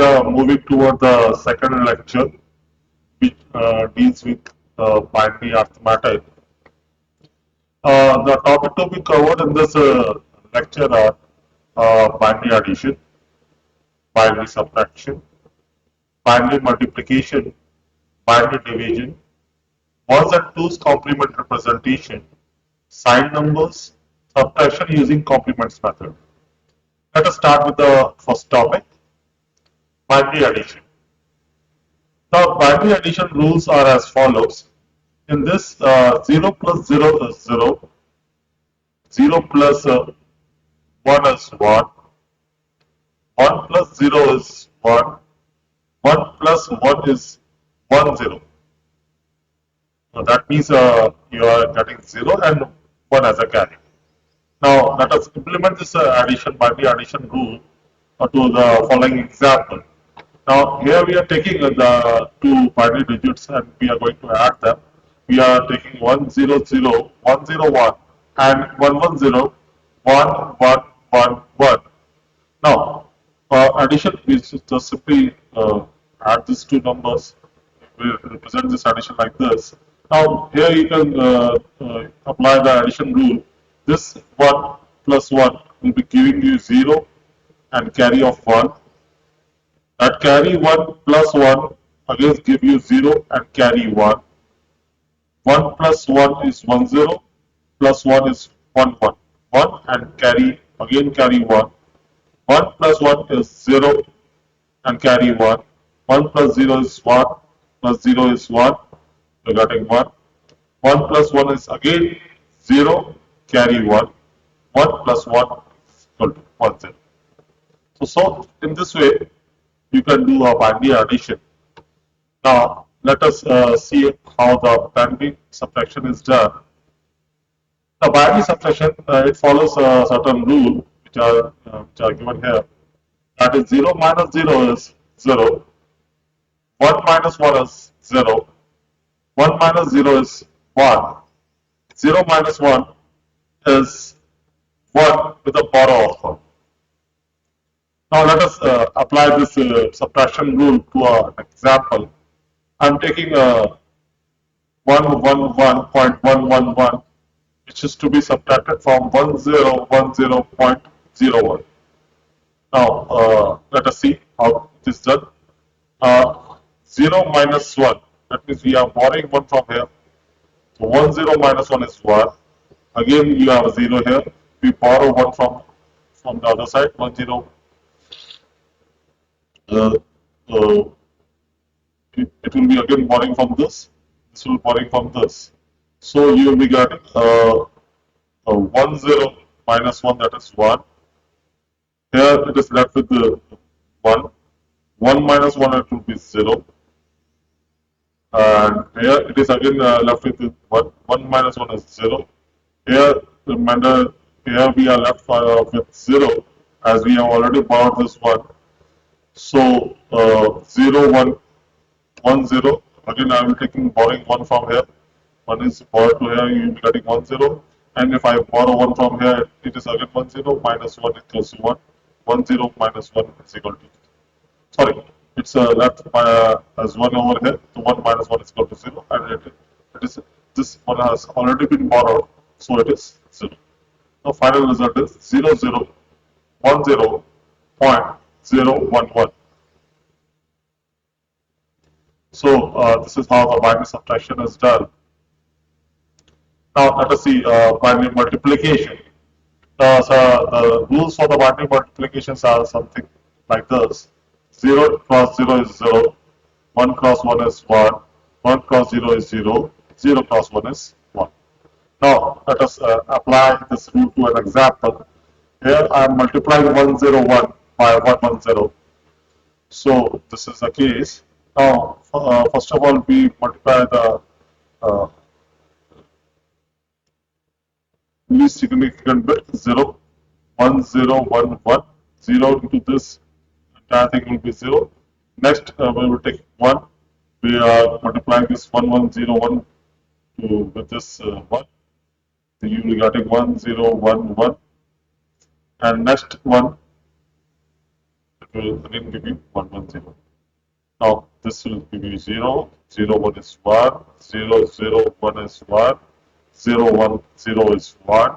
are moving toward the second lecture, which deals with binary arithmetic. The topic to be covered in this lecture are binary addition, binary subtraction, binary multiplication, binary division, ones and twos complement representation, sign numbers, subtraction using complements method. Let us start with the first topic, binary addition. Now, binary addition rules are as follows. In this, 0 plus 0 is 0, 0 plus 1 is 1, 1 plus 0 is 1, 1 plus 1 is 1 0. So that means you are getting 0 and 1 as a carry. Now, let us implement this binary addition rule to the following example. Now, here we are taking the two binary digits and we are going to add them. We are taking 100, 101 and 110, 1111. Now, addition is just simply add these two numbers. We represent this addition like this. Now, here you can apply the addition rule. This 1 plus 1 will be giving you 0 and carry of 1. That carry 1 plus 1 again give you 0 and carry 1. 1 plus 1 is 1 0 plus 1 is 1 1. 1 and carry 1. 1 plus 1 is 0 and carry 1. 1 plus 0 is 1 plus 0 is 1. You are getting 1. 1 plus 1 is again 0, carry 1. 1 plus 1 is equal to 1 0. So in this way, you can do a binary addition. Now, let us see how the binary subtraction is done. The binary subtraction, it follows a certain rule which are given here. That is 0 minus 0 is 0, 1 minus 1 is 0, 1 minus 0 is 1, 0 minus 1 is 1 with a borrow of 1. Now let us apply this subtraction rule to an example. I am taking 111.111, which is to be subtracted from 1010.01. Now let us see how it is done. 0 minus 1, that means we are borrowing 1 from here. So 10 minus 1 is 1. Again you have a 0 here. We borrow 1 from the other side, 10. It will be again borrowing from this. This will be borrowing from this. So you will be getting 10 minus 1, that is 1. Here it is left with the 1. 1 minus 1, it will be 0. And here it is again left with 1. 1 minus 1 is 0. Here remember, here we are left with 0 as we have already borrowed this 1. So 0 1 1 0. Again I will taking borrowing 1 from here. 1 is borrowed to here, you will be getting 1 0. And if I borrow 1 from here, it is again 1 0 minus 1 equals to 1. 1 0 minus 1 is equal to, sorry, it's left as 1 over here. So 1 minus 1 is equal to 0. And it is, this one has already been borrowed, so it is 0. The final result is 0 0 1 0.011. So this is how the binary subtraction is done. Now let us see binary multiplication. So the rules for the binary multiplications are something like this. 0 cross 0 is 0, 1 cross 1 is 1, 1 cross 0 is 0, 0 cross 1 is 1. Now let us apply this rule to an example. Here I am multiplying 101 by 110. So this is the case. Now first of all we multiply the least significant bit, 0, 1 0 1 1, 0 into this entire thing will be 0. Next we will take 1. We are multiplying this 1101 with this 1. So you will be getting 1011. And next one, it will again give you 1, 1, 0. Now this will give you 0, 0, 1 is 1, 0, 0, 1 is 1, 0, 1, 0 is 1,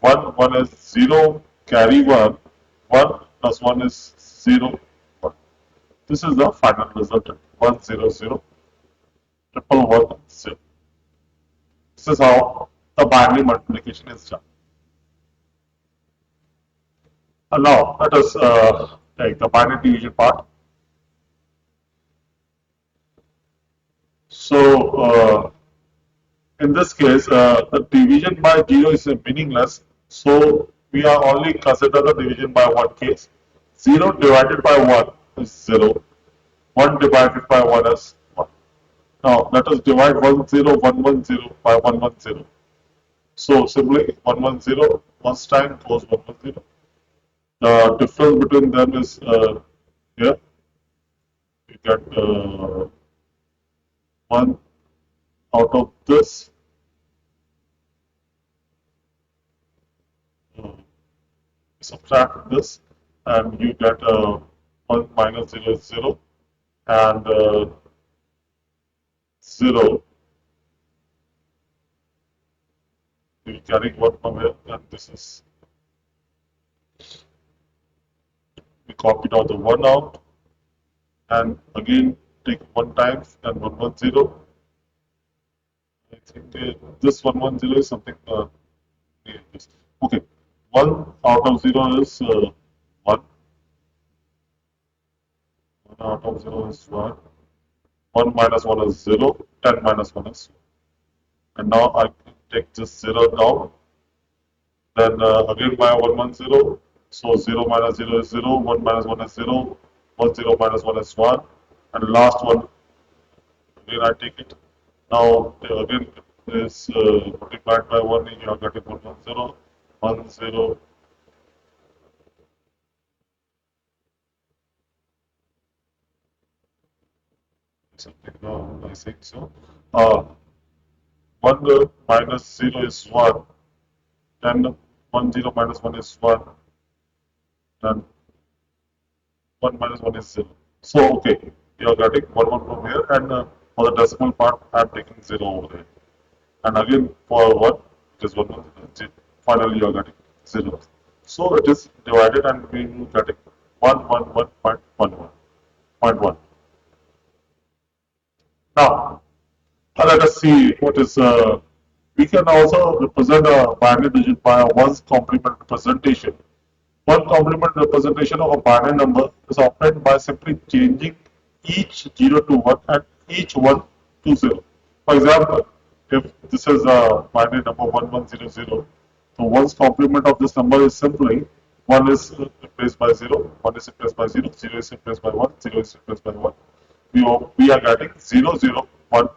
1, 1 is 0, carry 1, 1 plus 1 is 0, 1. This is the final result, 1, 0, 0, triple 1, 0. This is how the binary multiplication is done. And now let us take the binary division part. So in this case, the division by 0 is meaningless. So we are only consider the division by one case. 0 divided by 1 is 0. 1 divided by 1 is 1. Now let us divide 1 0 1 1 0 by 1 1 0. So simply 1 1 0 first time goes 1 1 0. The difference between them is here. You get 1 out of this. Subtract this and you get 1 minus 0 is 0 and 0 we carry 1 from here and this is we copied out the 1 out and again take 1 times and 1 1 0. I think this 1 1 0 is something okay, 1 out of 0 is 1. 1 out of 0 is 1. 1 minus 1 is 0. 10 minus 1 is 1. And now I take this 0 down. Then again by 1 1 0. So 0 minus 0 is 0. 1 minus 1 is 0. 1 0 minus 1 is 1. And the last one, again I take it. Now again is multiplied by 1. You are getting 1 1 0. 1 0. Something wrong, I think so. 1 minus 0 is 1. Then 1 0 minus 1 is 1. Then 1 minus 1 is 0. So, okay, you are getting 1 1 from here, and for the decimal part, I am taking 0 over here. And again, for 1, it is 1 1. Finally, you are getting 0. So, it is divided, and we will getting 1 1 1.11. 0.1. Now, let us see what is. We can also represent a binary digit by a one's complement representation. One complement representation of a binary number is obtained by simply changing each 0 to 1 and each 1 to 0. For example, if this is a binary number 1100, so one's complement of this number is simply 1 is replaced by 0, 1 is replaced by 0, 0 is replaced by 1, 0 is replaced by 1. We are getting 0, 0, 1,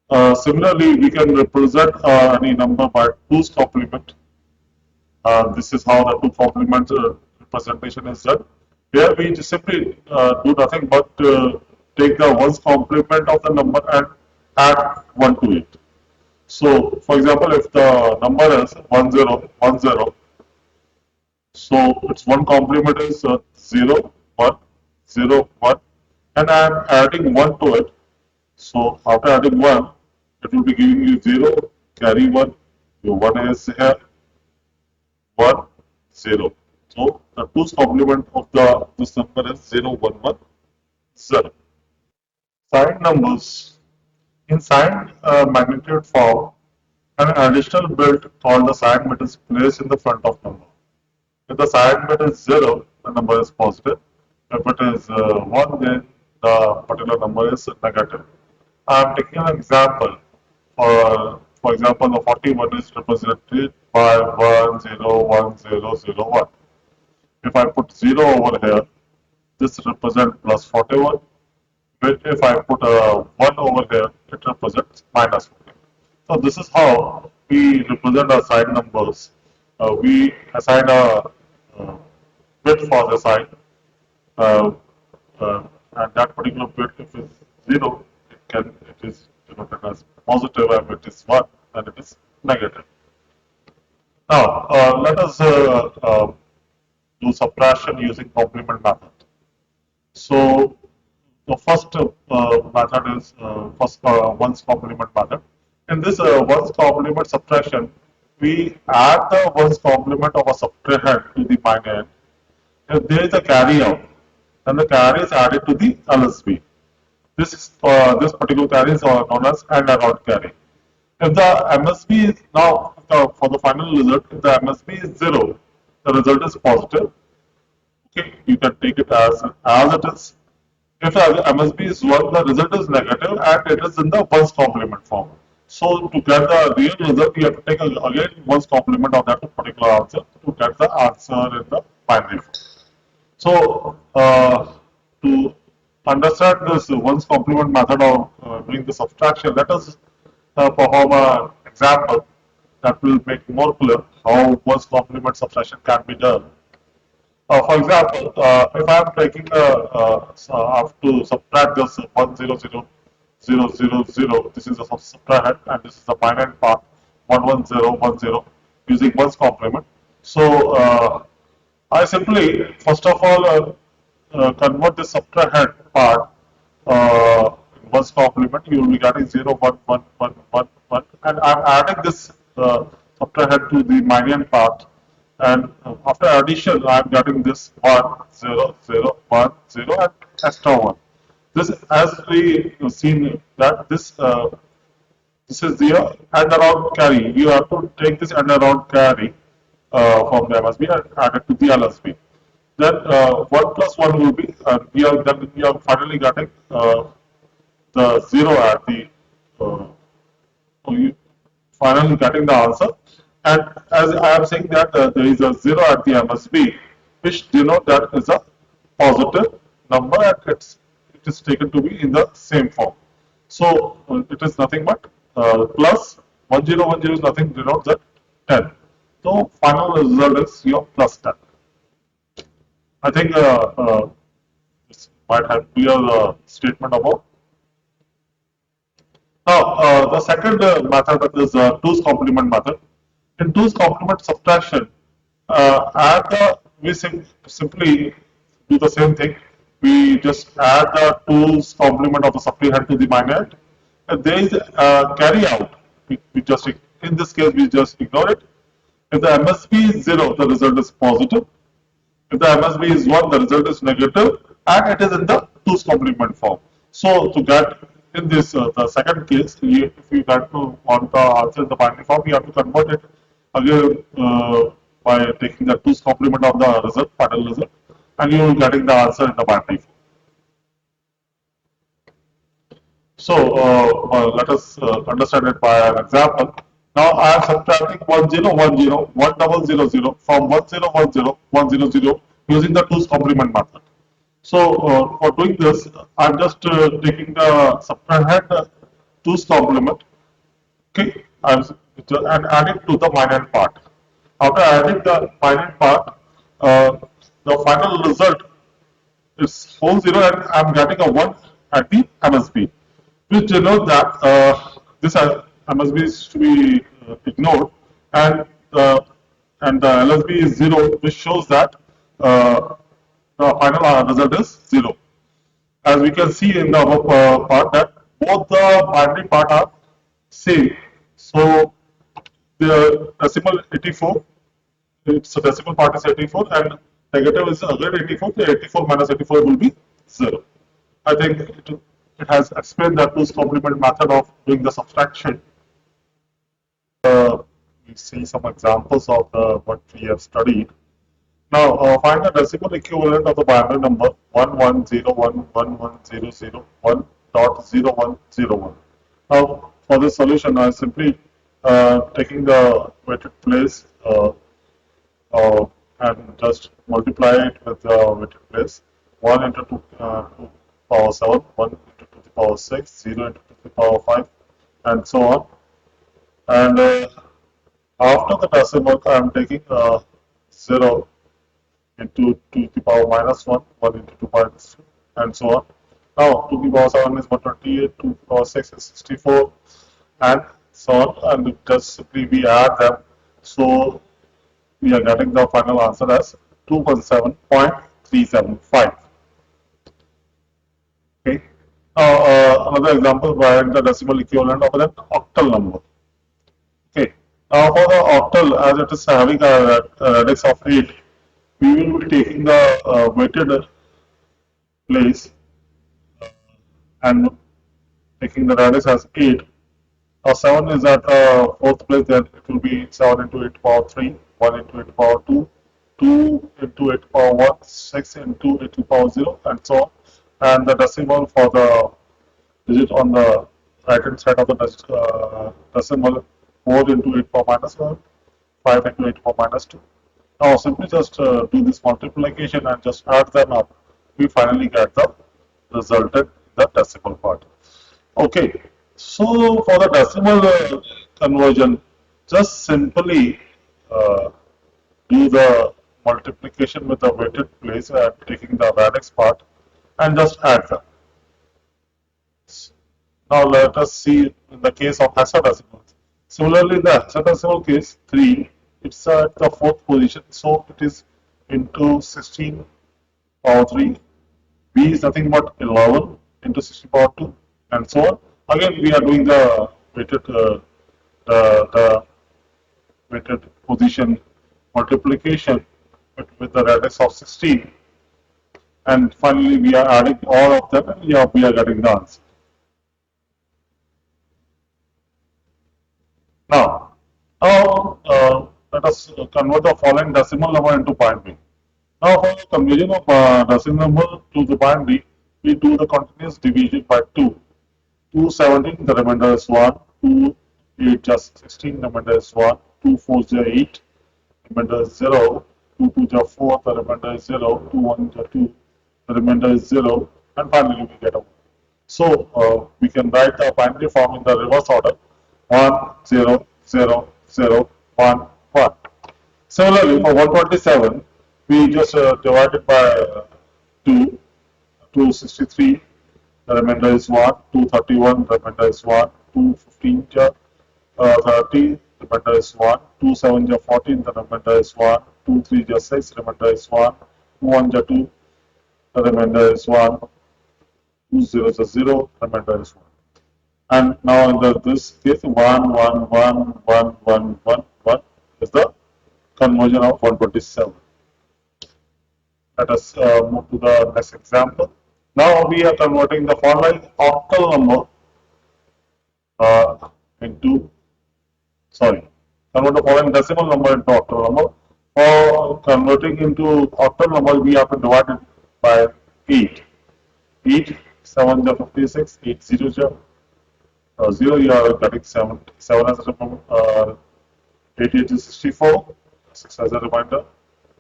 1. Similarly, we can represent any number by 2's complement. This is how the 2 complement representation is done. Here we just simply do nothing but take the 1's complement of the number and add 1 to it. So, for example, if the number is 1010, so its 1 complement is 0, 1, 0, 1, and I am adding 1 to it. So, after adding 1, it will be giving you 0, carry 1, your 1 is here, 1, 0. So, the 2's complement of this number is 0, 1, 1, 0. Signed numbers. In signed magnitude form, an additional bit called the sign bit is placed in the front of number. If the sign bit is 0, the number is positive. If it is 1, then the particular number is negative. I am taking an example. For example, the 41 is represented by 1, 0, 1, 0, 0, 1. If I put 0 over here, this represents plus 41. But if I put a 1 over here, it represents minus 41. So this is how we represent our sign numbers. We assign a bit for the sign, uh, and that particular bit, if it's 0, it is denoted as positive, and if it is 1, then it is negative. Now, let us do subtraction using complement method. So the first method is ones complement method. In this ones complement subtraction, we add the ones complement of a subtrahend to the minus. If there is a carry out, then the carry is added to the LSB. This particular carry is known as AND around carry. If the MSB is now for the final result, if the MSB is 0, the result is positive. Okay, you can take it as it is. If the MSB is 1, the result is negative and it is in the ones complement form. So to get the real result, you have to take again ones complement of that particular answer to get the answer in the binary form. So to understand this ones complement method of doing the subtraction, let us perform an example that will make more clear how ones complement subtraction can be done. For example, if I am taking I have to subtract this 100 000, this is a subtract and this is the binary part 11010 using ones complement. So I simply first of all convert the subtrahend part ones complement. You will be getting 0 1 1 1 1 1 and I am adding this subtrahend to the minus part, and after addition I am getting this 1 0 0 1 0 and extra 1. This, as we seen that this is the and around carry. You have to take this and around carry from the MSB and add it to the LSB. Then 1 plus 1 will be we are finally getting the 0 at the you finally getting the answer. And as I am saying that there is a 0 at the MSB, which denote that is a positive number and it is taken to be in the same form. So it is nothing but plus 1010 is nothing denotes that 10. So final result is your plus 10. I think this might have clear statement about. Now, the second method is two's complement method. In two's complement subtraction, we simply do the same thing. We just add the two's complement of the subtrahend to the minus. And there is carry out. We just in this case we just ignore it. If the MSB is 0, the result is positive. If the MSB is 1, the result is negative, and it is in the two's complement form. So to get in this the second case, if you get to want the answer in the binary form, you have to convert it again by taking the two's complement of the result, final result, and you will getting the answer in the binary form. So let us understand it by an example. Now I am subtracting 1010 1000 from 1010 using the two's complement method. So for doing this, I am just taking the subtrahend two's complement, okay, and adding to the minus part. After adding the minus part, the final result is whole 0 and I am getting a 1 at the MSB, which denotes that this MSB is to be ignored, and the LSB is 0, which shows that the final result is 0. As we can see in the above part that both the binary part are same. So the decimal 84, its decimal part is 84 and negative is again 84, the 84 minus 84 will be 0. I think it has explained the two's complement method of doing the subtraction. We see some examples of what we have studied. Now find the decimal equivalent of the binary number 11011100 1.0101. Now for this solution, I am simply taking the weighted place and just multiply it with the weighted place 1 into 2 to power 7, 1 into 2 to the power 6, 0 into 2 to the power 5, and so on. And after the decimal, I am taking 0 into 2 to the power minus 1, 1 into 2 minus 2, and so on. Now 2 to the power 7 is 128, 2 to the power 6 is 64, and so on. And just simply we add them, so we are getting the final answer as 217.375. Okay. Now, another example, where the decimal equivalent of an octal number. Okay. Now, for the octal, as it is having a radix of 8, we will be taking the weighted place and taking the radix as 8. Now 7 is at fourth place, then it will be 7 into 8 power 3, 1 into 8 power 2, 2 into 8 power 1, 6 into 8 power 0, and so on. And the decimal for the digit on the right hand side of the decimal, 4 into 8 power minus 1, 5 into 8 power minus 2. Now simply just do this multiplication and just add them up. We finally get the resulted the decimal part. Okay, so for the decimal conversion, just simply uh, do the multiplication with the weighted place and taking the radix part and just add them. Now let us see in the case of hexadecimal. Similarly, in the hexadecimal case, 3, it's at the fourth position, so it is into 16 power 3. B is nothing but 11 into 60 power 2, and so on. Again, we are doing the weighted, the weighted position multiplication with the radix of 16, and finally we are adding all of them, and yeah, we are getting the answer. Now, let us convert the following decimal number into binary. Now, for the conversion of decimal number to the binary, we do the continuous division by 2. 2 17, the remainder is 1. 2 8 just 16, the remainder is 1. 2 4 is 8, the remainder is 0. 2 2 is 4, the remainder is 0. 2 1 is 2, the remainder is 0. And finally, we get a 1. So, we can write the binary form in the reverse order: 1 0 0 0 1 1. Similarly, for 127, we just divide it by 2, 263, the remainder is 1, 231, the remainder is 1, 215 30, the remainder is 1, 27 14, the remainder is 1, 23 6, the remainder is 1, 1 2, the remainder is 1, 20 0, the remainder is 1. And now in this case, 1 1 1 1 1 1 1 is the conversion of 127. Let us move to the next example. Now we are converting the following octal number into, convert the following decimal number into octal number. For converting into octal number, we have to divide it by 8. 8 7 is 56, 8 0 is 0, you are getting 7 as a remainder, 8 8 is 64, 6 as a reminder,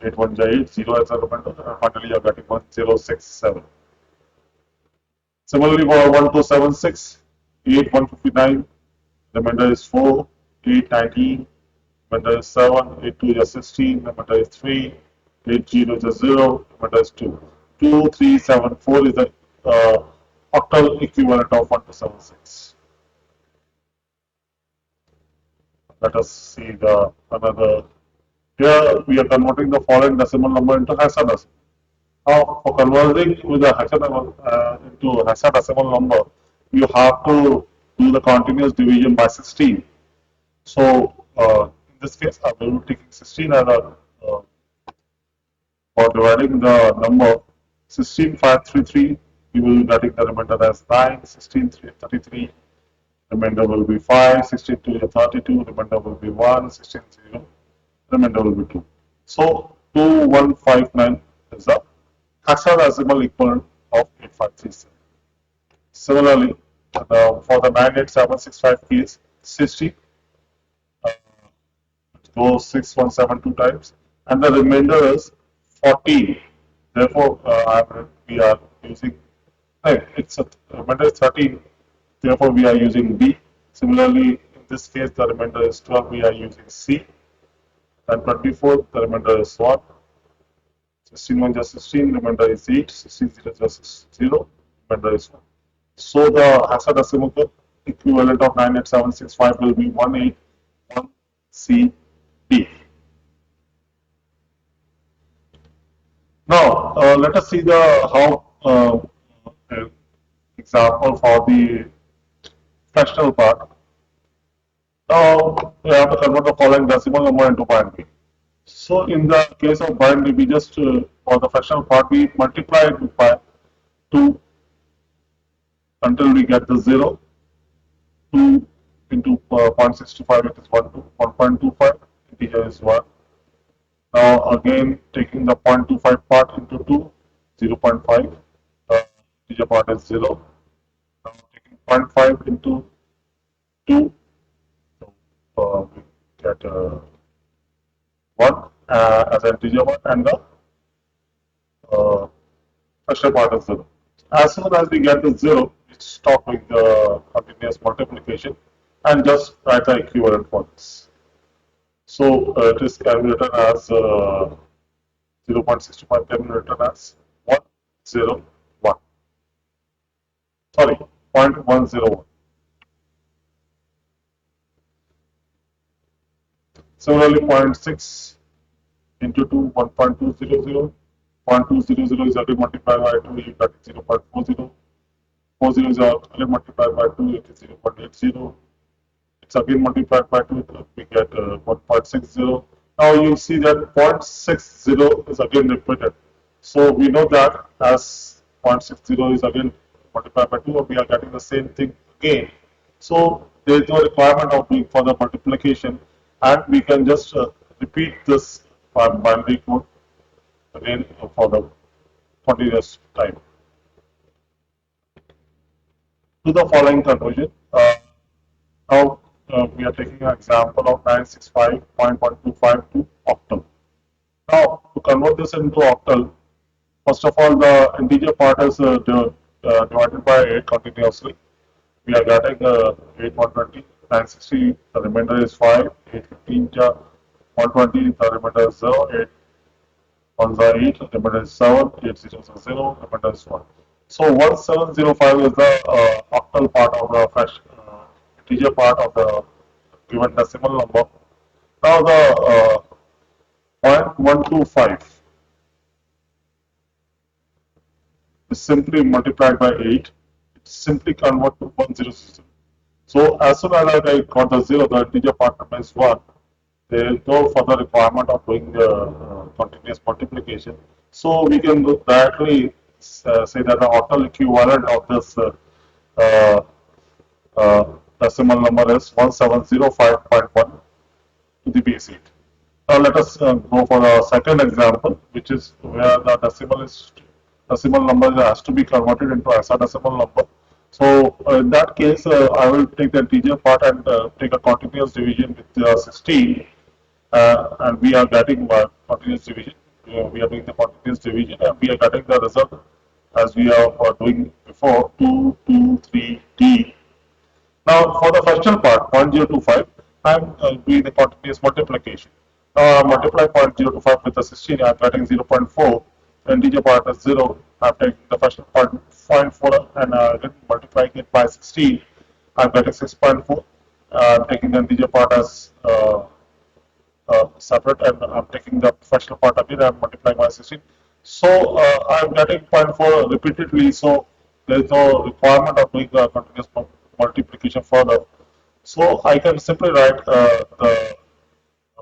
8 1 is 8, 0 as a remainder, and finally you are getting 1067. Similarly, for 1276, 8 159, remainder is 4, 8 19, remainder is 7, 8 2 is 16, remainder is 3, 8 0 is 0, remainder is 2. 2 3 7 4 is the octal equivalent of 1276. Let us see the another. Here we are converting the following decimal number into hexadecimal. Now, for converting with the hexadecimal into hexadecimal number, you have to do the continuous division by 16. So, in this case, I will be taking 16 as a for dividing the number 16 5 3 3. You will be getting the remainder as 9, 16 3 33. Remainder will be 5, 16 2 is 32, remainder will be 1, 16 0, remainder will be 2. So 2159 is the hexadecimal equivalent of 8537. Similarly, for the 98765 case, 60 goes 6172 times, and the remainder is 14. Therefore, we are using, it's a remainder is 13. Therefore, we are using B. Similarly, in this case, the remainder is 12. We are using C. And 24, the remainder is 1. 16 1 just 16, remainder is 8. 16 0 just 0, remainder is 1. So the hexadecimal equivalent of 98765 will be 181CB. Now, let us see the how example for the fractional part. Now, we have to convert the following decimal number into binary. So, in the case of binary, we just for the fractional part we multiply it by 2 until we get the 0. 2 into 0.65, it is 1.25, integer is 1. Now again taking the 0.25 part into 2, 0.5, integer part is 0. Now taking zero point 0.5 into 2, so we get 1 as an integer one, and the uh, fraction part is 0. As soon as we get the 0, we stop doing the continuous multiplication and just write the equivalent for this. So it is can be written as 0.65 can be written as 101. Sorry, 0.101. Similarly, zero point 0.6 into 2, 1.200. 0.200 is again multiplied by 2, you get 0.40. 40 is again multiplied by 2, it is 0.80. It's again multiplied by 2, we get 1.60. Now you see that 0.60 is again repeated. So we know that as 0.60 is again multiplied by 2, we are getting the same thing again. So there is no requirement of doing further multiplication, and we can just repeat this binary code again for the continuous time. To the following conversion. Now we are taking an example of 965.125 to octal. Now to convert this into octal, first of all the integer part is divided by 8 continuously. We are getting 8 120, 960, the remainder is 5, 815 120, the remainder is 0, 8 1s are 8, the remainder is 7, 8 zeros are 0, the remainder is 1. So 1705 is the octal part of the integer part of the given decimal number. Now the 0.125 is simply multiplied by 8. It simply convert to 100. So as soon as I got the 0, the integer part remains 1. There is no further requirement of doing the continuous multiplication. So we can directly say that the octal equivalent of this uh, uh, decimal number is 1705.1 to the base 8. Now let us go for the second example, which is where the decimal number has to be converted into hexadecimal number. So in that case, I will take the integer part and take a continuous division with 16, and we are getting continuous division. We are doing the continuous division, and we are getting the result as we are doing before 223D. Now for the fractional part 0.025, I am doing the continuous multiplication. Now I multiply 0.025 with the 16, I am getting 0.4. The integer part is 0. I am taking the fractional part 0.4 and multiplying it by 16. I am getting 6.4. I am taking the integer part as separate, and I'm taking the fractional part again, I'm multiplying by 16. So I'm getting zero point 0.4 repeatedly, so there is no requirement of doing the continuous multiplication further. So I can simply write the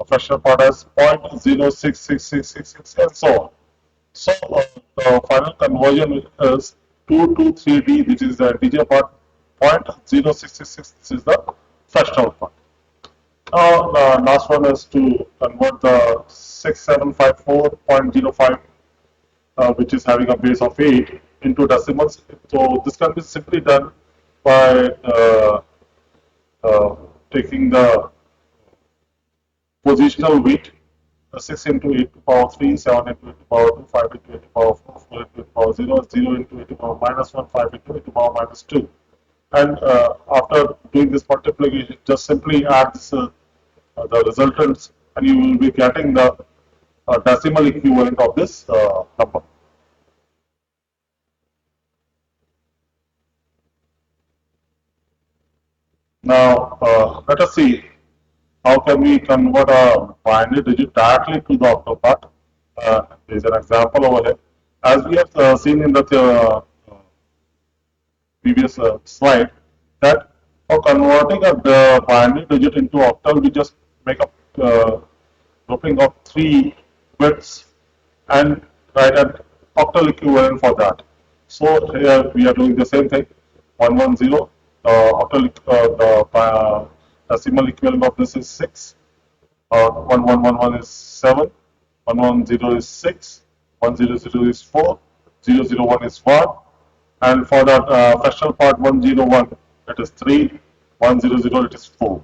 fractional part as 0.066666 and so on. So the final conversion is 2 to 3D, which is the integer part, 0.0666, this is the fractional part. Now, the last one is to convert the 6754.05, which is having a base of 8, into decimals. So, this can be simply done by taking the positional weight, 6 into 8 to the power 3, 7 into 8 to the power 2, 5 into 8 to the power 4, 4 into 8 to the power 0, 0 into 8 to the power minus 1, 5 into 8 to the power minus 2. And after doing this multiplication, just simply add this, the resultants, and you will be getting the decimal equivalent of this number. Now, let us see how can we convert a binary digit directly to the octal part. There is an example over here. As we have seen in the previous slide, that for converting a binary digit into octal, we just make a grouping of 3 bits and write an octal equivalent for that. So here we are doing the same thing. 110. Octal decimal equivalent of this is 6. 1111 is 7. 110 is 6. 100 is 4. 001 is 1. And for that fractional part 101, it is 3. 100, it is 4.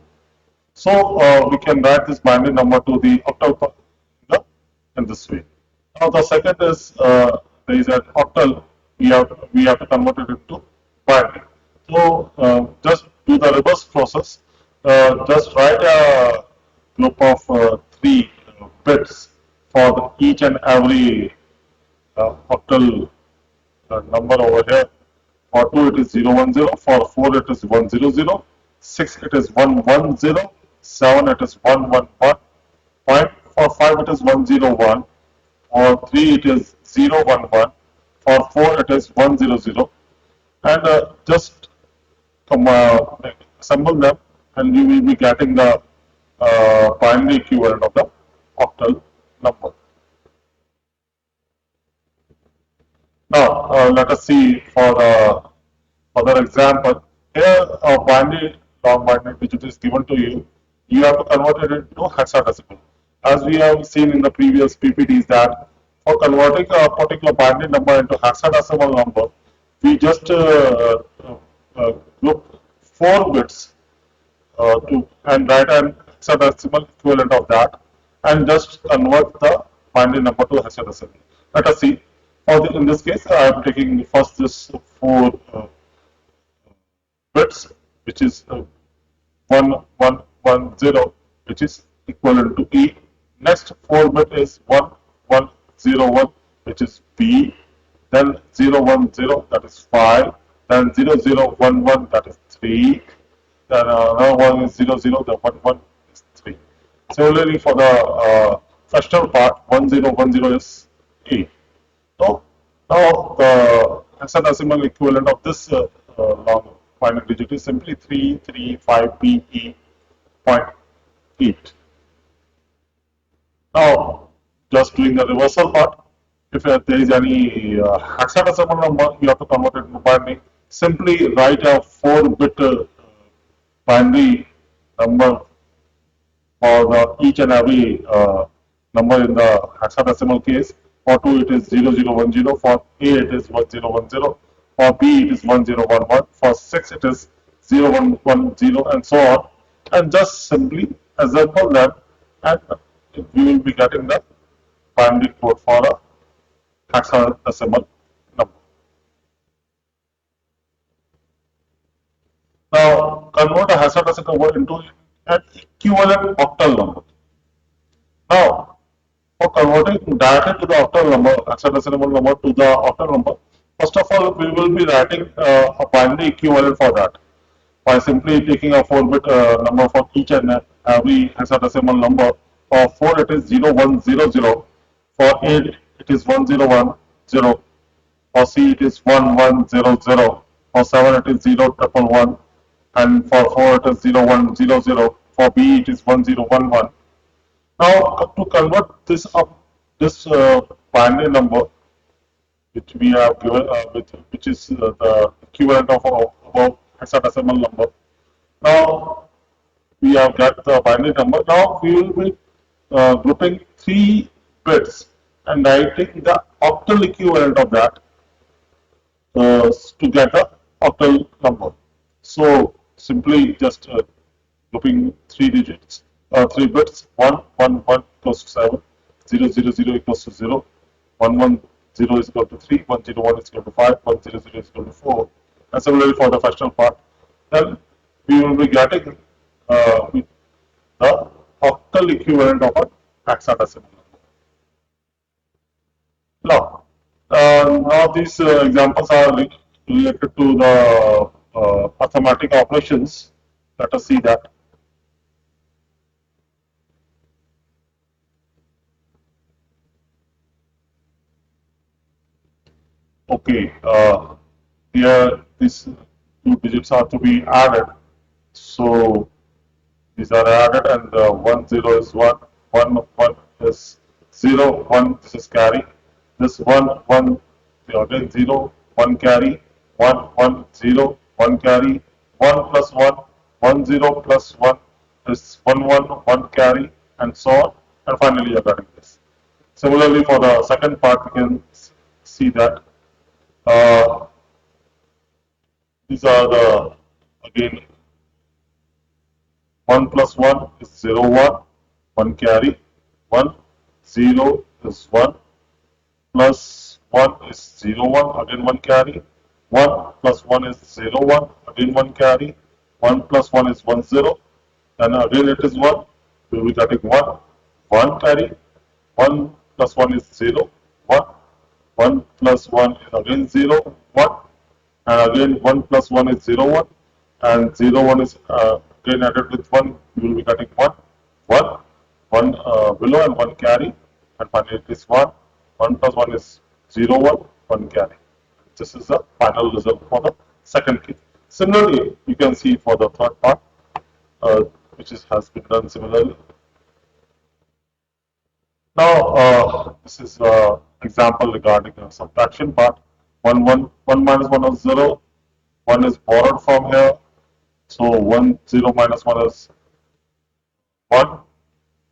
So we can write this binary number to the octal in this way. Now the second is there is an octal. We have to convert it into binary. So just do the reverse process. Just write a group of 3 bits for each and every octal number over here. For 2 it is 010, for 4 it is 100, 6 it is 110, 7 it is 111, for 5 it is 101, for 3 it is 011, for 4 it is 100, and just assemble them and you will be getting the binary equivalent of the octal number. Now, let us see for the further example. Here, a binary long binary digit is given to you. You have to convert it into hexadecimal. As we have seen in the previous PPTs that for converting a particular binary number into hexadecimal number, we just group 4 bits to and write an hexadecimal equivalent of that and just convert the binary number to hexadecimal. Let us see. In this case, I am taking first this 4 bits, which is 1110, which is equivalent to E. Next 4 bit is 1101, which is B. Then 010, that is 5. Then 0011, that is 3. Then another one is 00, the 11 is 3. Similarly, for the fractional part, 1010 is 8. So now the hexadecimal equivalent of this long binary digit is simply 335PE.8. Now, just doing the reversal part, if there is any hexadecimal number, you have to convert it into binary. Simply write a 4-bit binary number for each and every number in the hexadecimal case. For 2 it is 0010, for A it is 1010, for B it is 1011, for 6 it is 0110, and so on. And just simply assemble them and we will be getting the binary code for a hexadecimal number. Now convert a hexadecimal number into an equivalent octal number. Now for converting directly to the octal number, hexadecimal number to the octal number, first of all, we will be writing a binary equivalent for that by simply taking a 4-bit number for each and every hexadecimal number. For 4 it is 0100, for 8 it is 1010, for C it is 1100, for 7 it is 0111, and for 4 it is 0100, for B it is 1011. Now to convert this binary number which we have given, which is the equivalent of above hexadecimal number. Now we have got the binary number. Now we will be grouping 3 bits and writing the octal equivalent of that to get the octal number. So simply just grouping 3 digits, 3 bits, 111 equals to 7, 000 equals to 0, 110 is equal to 3, 101 is equal to 5, 100 is equal to 4, and similarly for the fractional part. Then we will be getting the octal equivalent of a hexadecimal number. Now these examples are related to the arithmetic operations. Let us see that. Okay, here these two digits are to be added. So these are added, and 1 0 is 1, 1 1 is 0, 1 this is carry. This 1 1 again 0, 1 carry, 1 1 0, 1 carry, 1 plus 1, 1 0 plus 1 is 1 1, 1 carry, and so on. And finally you're getting this. Similarly, for the second part, we can see that uh, these are the again 1 plus 1 is 0 1, 1 carry, 1 0 is 1 plus 1 is 0 1, again 1 carry, 1 plus 1 is 0 1, again 1 carry, 1 plus 1 is 1 0, and again it is 1, we will be getting 1, 1 carry, 1 plus 1 is 0, 1, 1 plus 1 is again 0, 1, and again 1 plus 1 is 0 1, and 0 1 is again added with 1, you will be getting 1, 1, 1 below and 1 carry, and finally it is 1, 1 plus 1 is 0 1, 1 carry. This is the final result for the second case. Similarly, you can see for the third part, which has been done similarly. Now, this is example regarding subtraction part. 1 minus 1 is 0. 1 is borrowed from here. So 1 0 minus 1 is 1.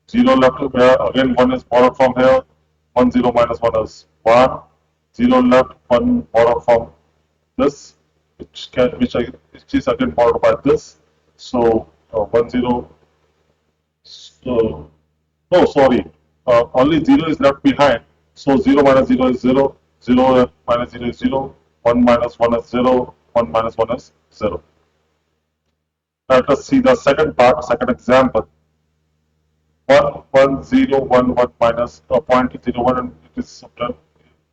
0 left here. Again 1 is borrowed from here. 1 0 minus 1 is 1. 0 left. 1 borrowed from this, which is again borrowed by this. So 1 0. So no, sorry. Only 0 is left behind. So 0 minus 0 is 0. 0 minus 0 is 0. 1 minus 1 is 0. 1 minus 1 is 0. Let us see the second part, second example. 1 1 0 1 1 minus 0.01, and it is subtracted.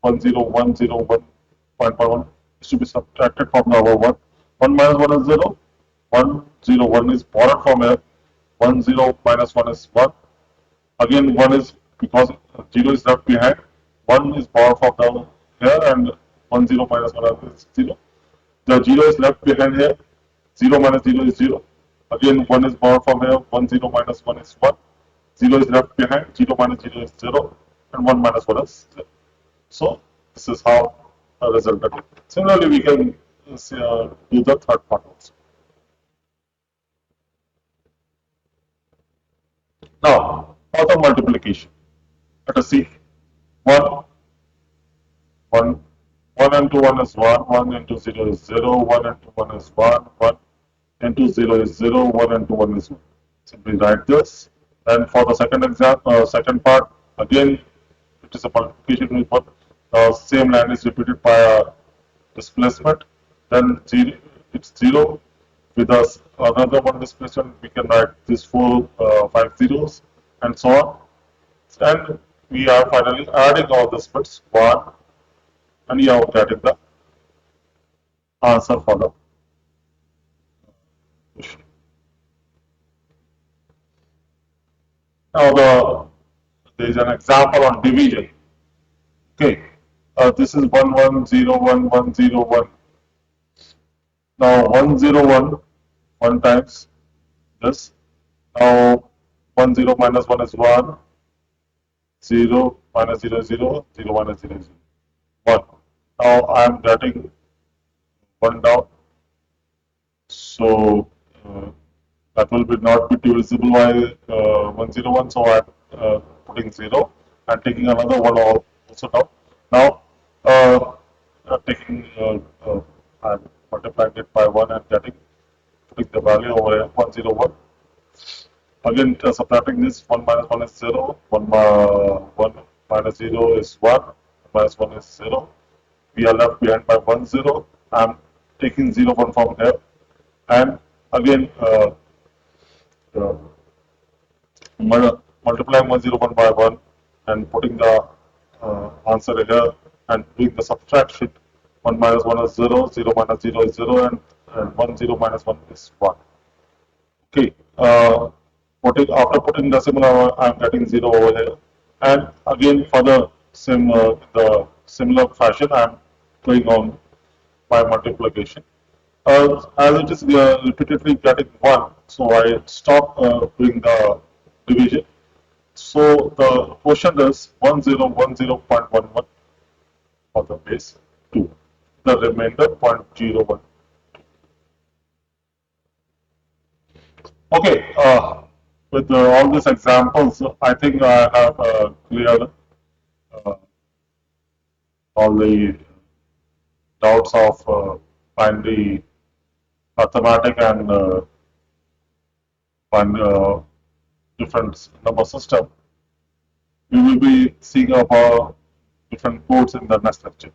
1 0 1 0 1 0.1 is to be subtracted from the above one. 1 minus 1 is 0. 1 0 1 is borrowed from here. 1 0 minus 1 is 1. Again 1 is, because 0 is left behind, 1 is borrowed from down here, and 1 0 minus 1 is 0. The 0 is left behind here. 0 minus 0 is 0. Again 1 is borrowed from here. 1 0 minus 1 is 1. 0 is left behind. 0 minus 0 is 0. And 1 minus 1 is 0. So this is how resulted. Similarly, we can do the third part also. Now, for multiplication, let us see. 1, 1, 1 into 1 is 1, 1 into 0 is 0, 1 into 1 is 1, 1 into 0 is 0, 1 into 1 is 1. Simply write this. And for the second example, second part, again, it is a multiplication with one. Same line is repeated by a displacement. Then it's 0. With us another one displacement, we can write this 5 zeros and so on. And we are finally adding all the bits 1, and you are getting the answer for the question. Now there is an example on division. Okay, this is 1 1 0 1 1 0 1. Now 1 0 1 1 times this. Now 1 0 minus 1 is 1. 0 minus 0 is 0. 0 minus 0 is 0. 1. Now I am getting 1 down. So that will be not be divisible by 101. So I am putting 0 and taking another 1 also down. Now taking I'm multiplying it by 1 and putting the value over here 101. Again subtracting this, 1 minus 1 is 0, 1 minus 0 is 1, minus 1 is 0. We are left behind by 1 0. I am taking 0 1 from here, and again multiplying 101 by 1 and putting the answer here and doing the subtraction. 1 minus 1 is 0, 0 minus 0 is 0, and 1 0 minus 1 is 1. Okay, after putting decimal, I am getting 0 over here, and again for the similar fashion, I am going on by multiplication. As it is repeatedly getting 1, so I stop doing the division. So the quotient is 1010.11 for the base 2. The remainder 0.01. Okay, with all these examples, I think I have cleared uh, all the doubts of binary arithmetic and find different number system. We will be seeing about different codes in the next lecture.